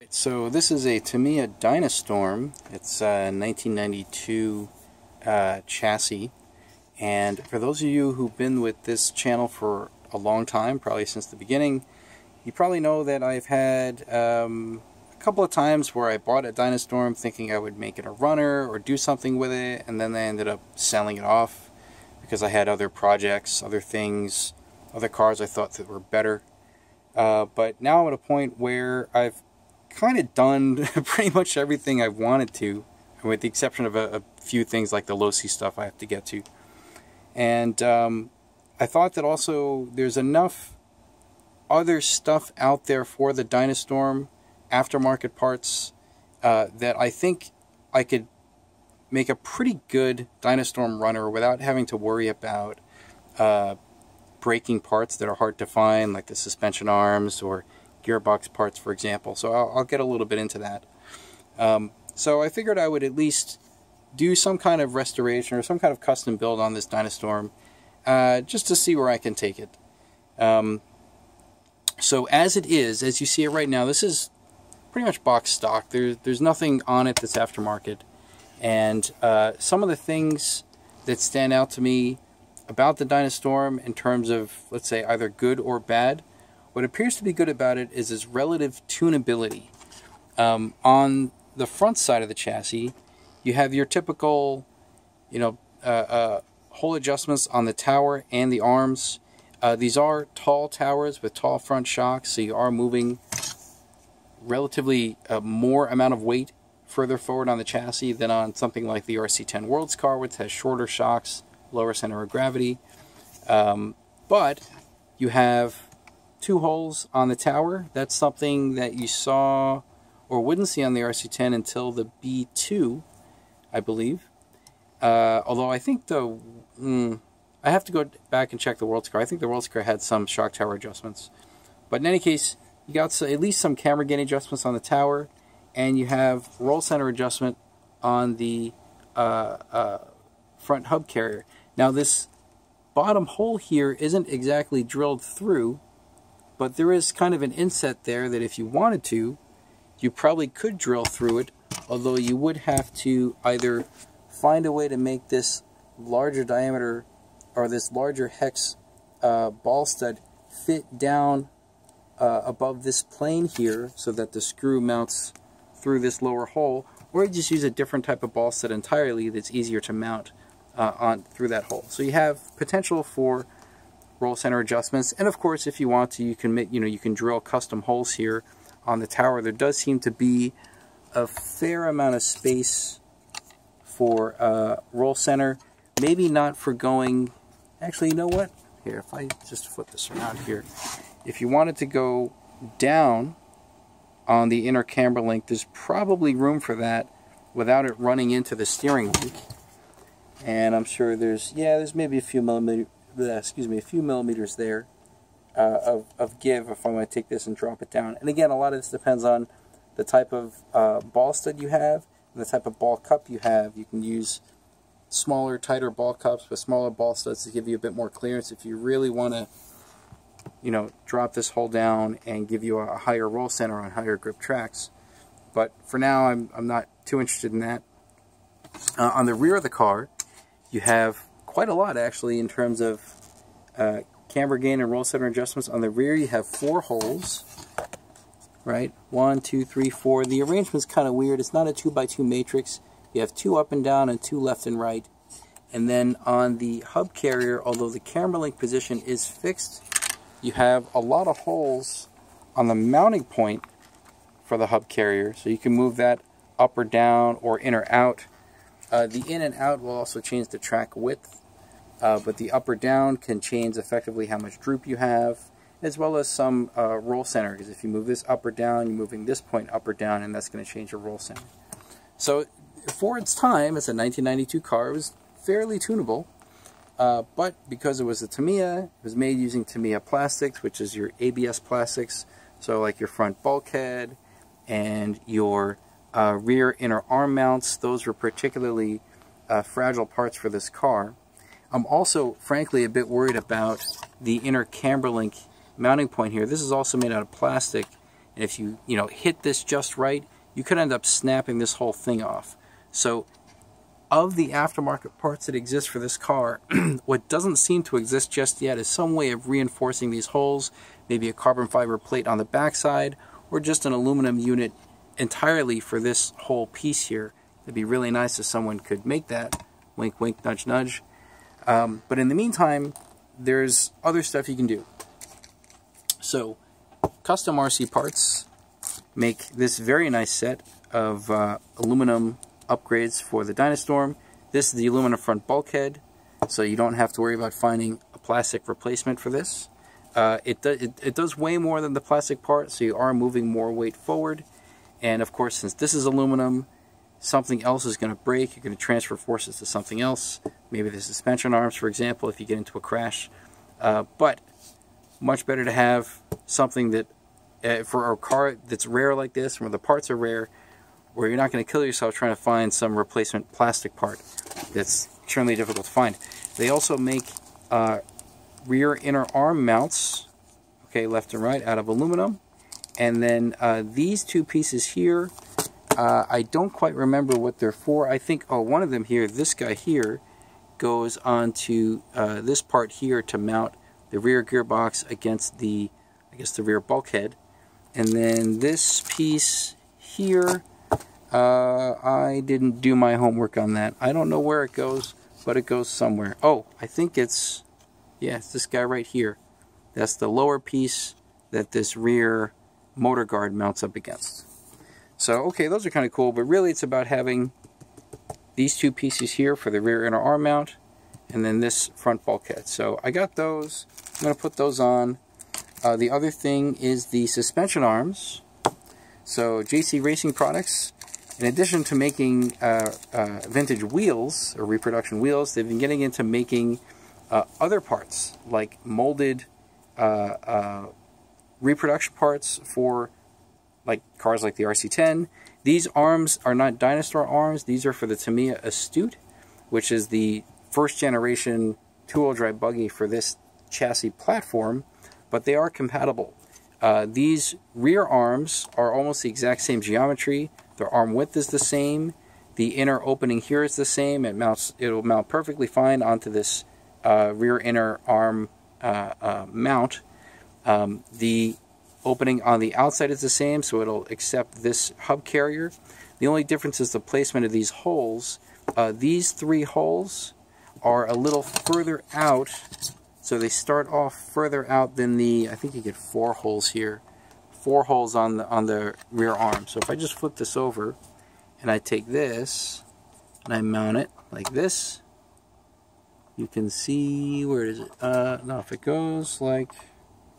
So this is a Tamiya Dyna Storm. It's a 1992 chassis, and for those of you who've been with this channel for a long time, probably since the beginning, you probably know that I've had a couple of times where I bought a Dyna Storm thinking I would make it a runner or do something with it, and then I ended up selling it off because I had other projects, other things, other cars I thought that were better. But now I'm at a point where I've kind of done pretty much everything I wanted to, with the exception of a few things like the low-C stuff I have to get to. And I thought that also there's enough other stuff out there for the Dyna Storm, aftermarket parts, that I think I could make a pretty good Dyna Storm runner without having to worry about breaking parts that are hard to find, like the suspension arms or gearbox parts, for example. So I'll get a little bit into that. So I figured I would at least do some kind of restoration or some kind of custom build on this Dyna Storm, just to see where I can take it. So as it is, as you see it right now, this is pretty much box stock. There's nothing on it that's aftermarket. And some of the things that stand out to me about the Dyna Storm in terms of, let's say, either good or bad, what appears to be good about it is its relative tunability. On the front side of the chassis, you have your typical, hole adjustments on the tower and the arms. These are tall towers with tall front shocks, so you are moving relatively more amount of weight further forward on the chassis than on something like the RC10 Worlds car, which has shorter shocks, lower center of gravity. But you have two holes on the tower. That's something that you saw or wouldn't see on the RC10 until the B2, I believe. Although I think I have to go back and check the Worlds car. I think the Worlds car had some shock tower adjustments. But in any case, you got at least some camber gain adjustments on the tower, and you have roll center adjustment on the front hub carrier. Now this bottom hole here isn't exactly drilled through, but there is kind of an inset there that if you wanted to, you probably could drill through it, although you would have to either find a way to make this larger diameter or this larger hex ball stud fit down above this plane here so that the screw mounts through this lower hole, or you just use a different type of ball stud entirely that's easier to mount on through that hole. So you have potential for roll center adjustments, and of course, if you want to, you can make, you can drill custom holes here on the tower. There does seem to be a fair amount of space for roll center. Maybe not for going. Actually, you know what? Here, if I just flip this around here, if you wanted to go down on the inner camber link, there's probably room for that without it running into the steering link. And I'm sure there's maybe a few millimeters there of give if I want to take this and drop it down. And again, a lot of this depends on the type of ball stud you have and the type of ball cup you have. You can use smaller, tighter ball cups with smaller ball studs to give you a bit more clearance if you really want to, drop this hole down and give you a higher roll center on higher grip tracks. But for now, I'm not too interested in that. On the rear of the car, you have quite a lot actually in terms of camber gain and roll center adjustments. On the rear, you have 4 holes, right? 1, 2, 3, 4. The arrangement's kind of weird. It's not a 2x2 matrix. You have 2 up and down and 2 left and right. And then on the hub carrier, although the camber link position is fixed, you have a lot of holes on the mounting point for the hub carrier, so you can move that up or down or in or out. The in and out will also change the track width, but the up or down can change effectively how much droop you have, as well as some roll center, because if you move this up or down, you're moving this point up or down, and that's going to change your roll center. So for its time, it's a 1992 car, it was fairly tunable, but because it was a Tamiya, it was made using Tamiya plastics, which is your ABS plastics, so like your front bulkhead and your rear inner arm mounts. Those were particularly fragile parts for this car. I'm also, frankly, a bit worried about the inner camber link mounting point here. This is also made out of plastic, and if you hit this just right, you could end up snapping this whole thing off. So of the aftermarket parts that exist for this car, what doesn't seem to exist just yet is some way of reinforcing these holes, maybe a carbon fiber plate on the backside, or just an aluminum unit entirely for this whole piece here. It'd be really nice if someone could make that. Wink, wink, nudge, nudge. But in the meantime, there's other stuff you can do. So, Custom RC Parts make this very nice set of aluminum upgrades for the Dyna Storm. This is the aluminum front bulkhead, so you don't have to worry about finding a plastic replacement for this. It does weigh more than the plastic part, so you are moving more weight forward. And of course, since this is aluminum, something else is going to break. You're going to transfer forces to something else. Maybe the suspension arms, for example, if you get into a crash. But much better to have something that, for a car that's rare like this, where the parts are rare, where you're not going to kill yourself trying to find some replacement plastic part that's extremely difficult to find. They also make rear inner arm mounts, okay, left and right, out of aluminum. And then these two pieces here, I don't quite remember what they're for. I think, oh, one of them here, this guy here, goes onto this part here to mount the rear gearbox against the, I guess, the rear bulkhead. And then this piece here, I didn't do my homework on that. I don't know where it goes, but it goes somewhere. Oh, I think it's, yeah, it's this guy right here. That's the lower piece that this rear motor guard mounts up against. So, okay, those are kind of cool, but really it's about having these two pieces here for the rear inner arm mount, and then this front bulkhead. So I got those. I'm going to put those on. The other thing is the suspension arms. So JC Racing Products, in addition to making vintage wheels, or reproduction wheels, they've been getting into making other parts, like molded reproduction parts for like cars like the RC10. These arms are not Dyna Storm arms. These are for the Tamiya Astute, which is the first generation two-wheel drive buggy for this chassis platform, but they are compatible. These rear arms are almost the exact same geometry. Their arm width is the same. The inner opening here is the same. It'll mount perfectly fine onto this rear inner arm mount. The opening on the outside is the same, so it'll accept this hub carrier. The only difference is the placement of these holes. These three holes are a little further out, so they start off further out than the, I think you get 4 holes here. 4 holes on the rear arm. So if I just flip this over and I take this and I mount it like this, you can see, where is it? No, if it goes like,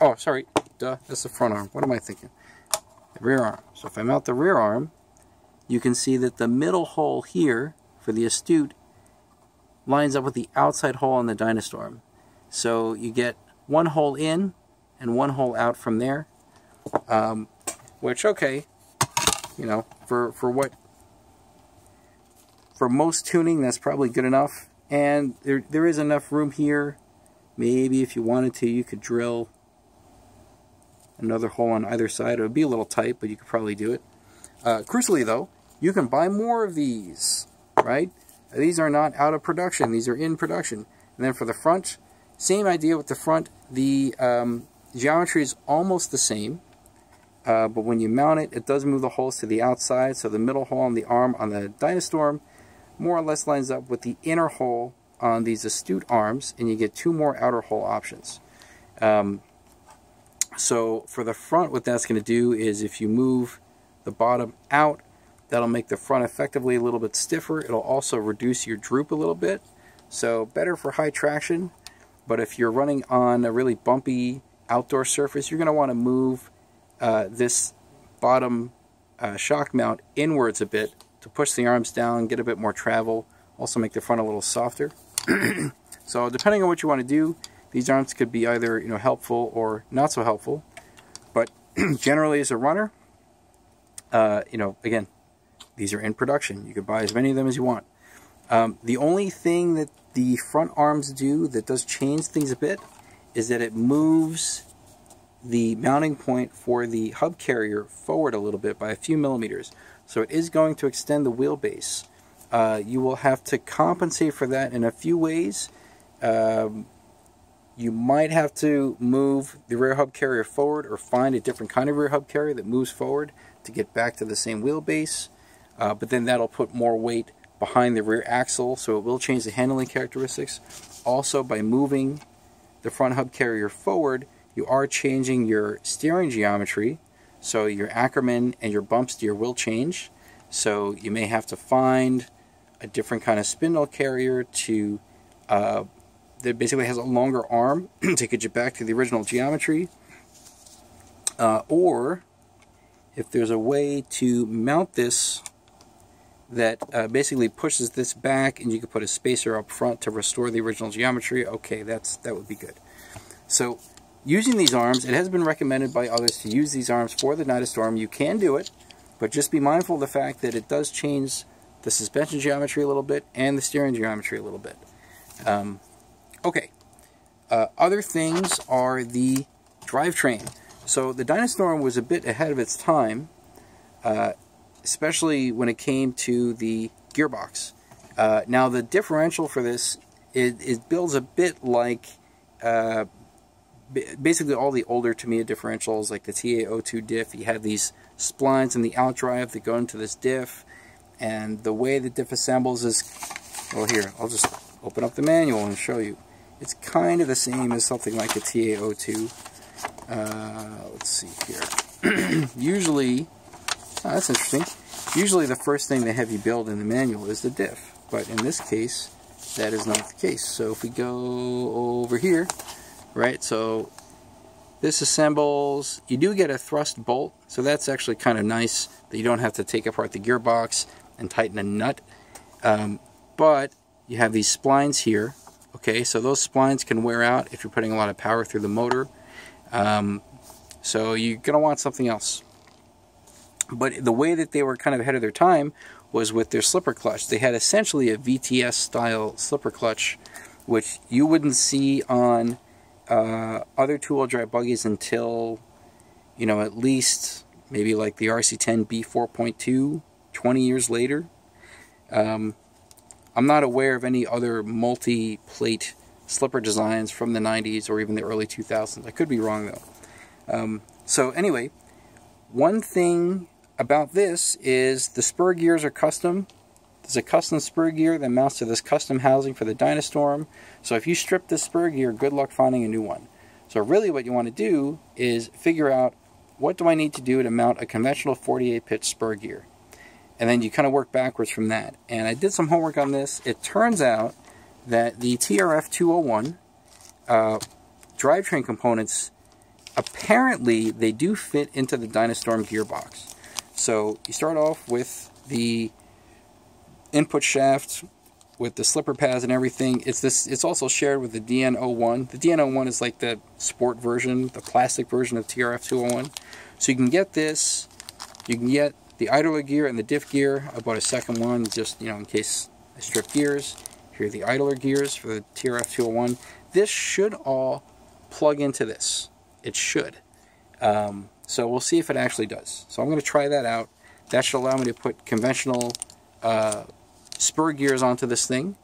oh, sorry, duh, that's the front arm. What am I thinking? The rear arm. So if I mount the rear arm, you can see that the middle hole here for the Astute lines up with the outside hole on the Dyna Storm. So you get 1 hole in and 1 hole out from there. Which, okay, you know, for most tuning, that's probably good enough. And there is enough room here. Maybe if you wanted to, you could drill another hole on either side. It would be a little tight, but you could probably do it. Crucially, though, you can buy more of these, right? These are not out of production. These are in production. And then for the front, same idea with the front. The geometry is almost the same. But when you mount it, it does move the holes to the outside. So the middle hole on the arm on the Dyna Storm more or less lines up with the inner hole on these Astute arms, and you get 2 more outer hole options. So for the front, what that's going to do is if you move the bottom out, that'll make the front effectively a little bit stiffer. It'll also reduce your droop a little bit. So better for high traction. But if you're running on a really bumpy outdoor surface, you're going to want to move this bottom shock mount inwards a bit to push the arms down, get a bit more travel, also make the front a little softer. So depending on what you want to do, these arms could be either, you know, helpful or not so helpful. But generally as a runner, you know, again, these are in production. You can buy as many of them as you want. The only thing that the front arms do that does change things a bit is that it moves the mounting point for the hub carrier forward a little bit by a few millimeters. So it is going to extend the wheelbase. You will have to compensate for that in a few ways. You might have to move the rear hub carrier forward or find a different kind of rear hub carrier that moves forward to get back to the same wheelbase. But then that'll put more weight behind the rear axle, so it will change the handling characteristics. Also, by moving the front hub carrier forward, you are changing your steering geometry, so your Ackerman and your bump steer will change. So you may have to find a different kind of spindle carrier to that basically has a longer arm to get you back to the original geometry. Or if there's a way to mount this that basically pushes this back and you could put a spacer up front to restore the original geometry, okay, that would be good. So using these arms, it has been recommended by others to use these arms for the Dyna Storm. You can do it, but just be mindful of the fact that it does change the suspension geometry a little bit and the steering geometry a little bit. Okay, other things are the drivetrain. So the Dyna Storm was a bit ahead of its time, especially when it came to the gearbox. Now the differential for this, it builds a bit like basically all the older Tamiya differentials, like the TA02 diff. You have these splines in the outdrive that go into this diff, and the way the diff assembles is, well, here, I'll just open up the manual and show you. It's kind of the same as something like the TA02. Let's see here. Usually, that's interesting. Usually the first thing they have you build in the manual is the diff, but in this case, that is not the case. So if we go over here, right, so this assembles, you do get a thrust bolt, so that's actually kind of nice that you don't have to take apart the gearbox and tighten a nut. But you have these splines here, okay, so those splines can wear out if you're putting a lot of power through the motor. So you're going to want something else. But the way that they were kind of ahead of their time was with their slipper clutch. They had essentially a VTS style slipper clutch, which you wouldn't see on other two-wheel drive buggies until, you know, at least maybe like the RC10 B4.2, 20 years later. I'm not aware of any other multi-plate slipper designs from the 90s or even the early 2000s. I could be wrong though. So anyway, one thing about this is the spur gears are custom. There's a custom spur gear that mounts to this custom housing for the Dyna Storm. So if you strip this spur gear, good luck finding a new one. So really what you want to do is figure out, what do I need to do to mount a conventional 48-pitch spur gear? And then you kind of work backwards from that. And I did some homework on this. It turns out that the TRF-201 drivetrain components, apparently they do fit into the Dyna Storm gearbox. So you start off with the input shaft with the slipper pads and everything. It's also shared with the DN01. The DN01 is like the sport version, the plastic version of TRF-201. So you can get this, you can get the idler gear and the diff gear. I bought a second one just, you know, in case I strip gears. Here are the idler gears for the TRF-201. This should all plug into this. It should. So we'll see if it actually does. So I'm going to try that out. That should allow me to put conventional spur gears onto this thing,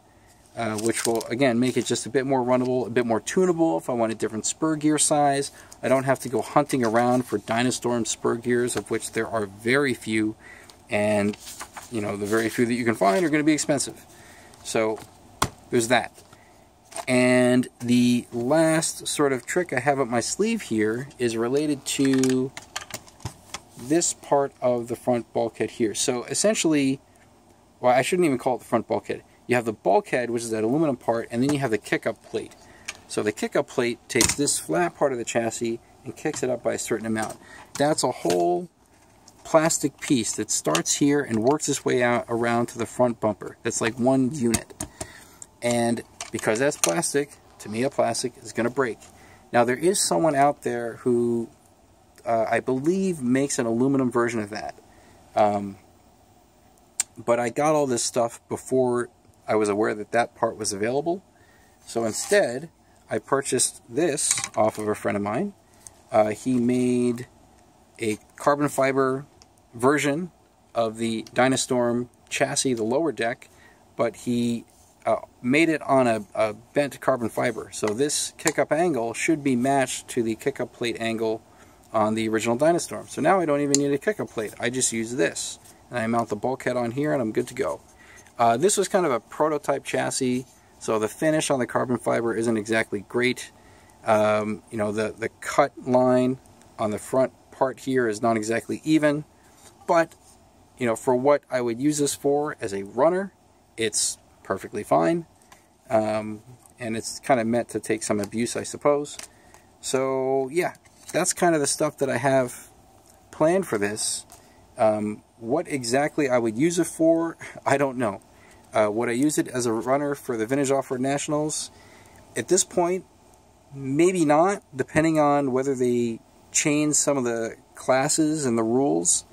which will, again, make it just a bit more runnable, a bit more tunable if I want a different spur gear size. I don't have to go hunting around for Dyna Storm spur gears, of which there are very few, and, you know, the very few that you can find are going to be expensive. So there's that. And the last sort of trick I have up my sleeve here is related to this part of the front bulkhead here. So essentially, well, I shouldn't even call it the front bulkhead. You have the bulkhead, which is that aluminum part, and then you have the kick-up plate. So the kick-up plate takes this flat part of the chassis and kicks it up by a certain amount. That's a whole plastic piece that starts here and works its way out around to the front bumper. That's like one unit. And because that's plastic, Tamiya plastic is going to break. Now there is someone out there who I believe makes an aluminum version of that. But I got all this stuff before I was aware that that part was available. So instead, I purchased this off of a friend of mine. he made a carbon fiber version of the Dyna Storm chassis, the lower deck, but he made it on a bent carbon fiber. So this kick-up angle should be matched to the kick-up plate angle on the original Dyna Storm. So now I don't even need a kick-up plate. I just use this. And I mount the bulkhead on here and I'm good to go. This was kind of a prototype chassis, so the finish on the carbon fiber isn't exactly great. You know, the cut line on the front part here is not exactly even, but you know, for what I would use this for as a runner, it's perfectly fine. And it's kind of meant to take some abuse, I suppose. So yeah, that's kind of the stuff that I have planned for this. What exactly I would use it for, I don't know. Would I use it as a runner for the Vintage Off-Road Nationals? At this point, maybe not, depending on whether they change some of the classes and the rules.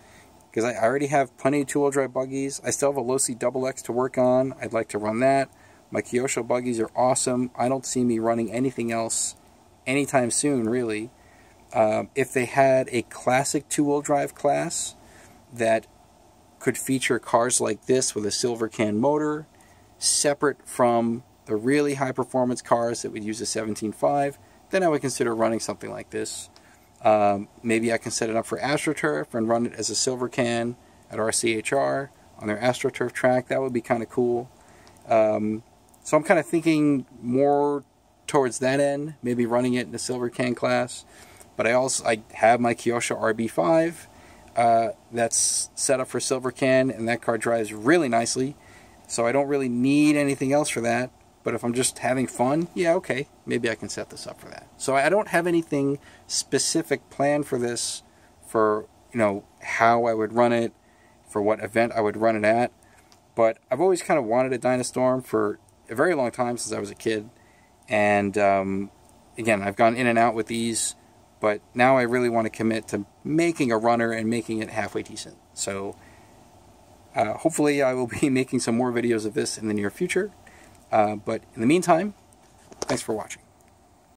Because I already have plenty of two-wheel drive buggies. I still have a Losi XX to work on. I'd like to run that. My Kyosho buggies are awesome. I don't see me running anything else anytime soon, really. If they had a classic two-wheel drive class that could feature cars like this with a silver can motor, separate from the really high-performance cars that would use a 17.5, then I would consider running something like this. Maybe I can set it up for AstroTurf and run it as a silver can at RCHR on their AstroTurf track. That would be kind of cool. So I'm kind of thinking more towards that end, maybe running it in the silver can class. But I have my Kyosho RB5 that's set up for silver can, and that car drives really nicely. So I don't really need anything else for that. But if I'm just having fun, yeah, okay, maybe I can set this up for that. So I don't have anything specific planned for this, for, you know, how I would run it, for what event I would run it at. But I've always kind of wanted a Dyna Storm for a very long time, since I was a kid. And again, I've gone in and out with these, but now I really want to commit to making a runner and making it halfway decent. So hopefully I will be making some more videos of this in the near future. But in the meantime, thanks for watching.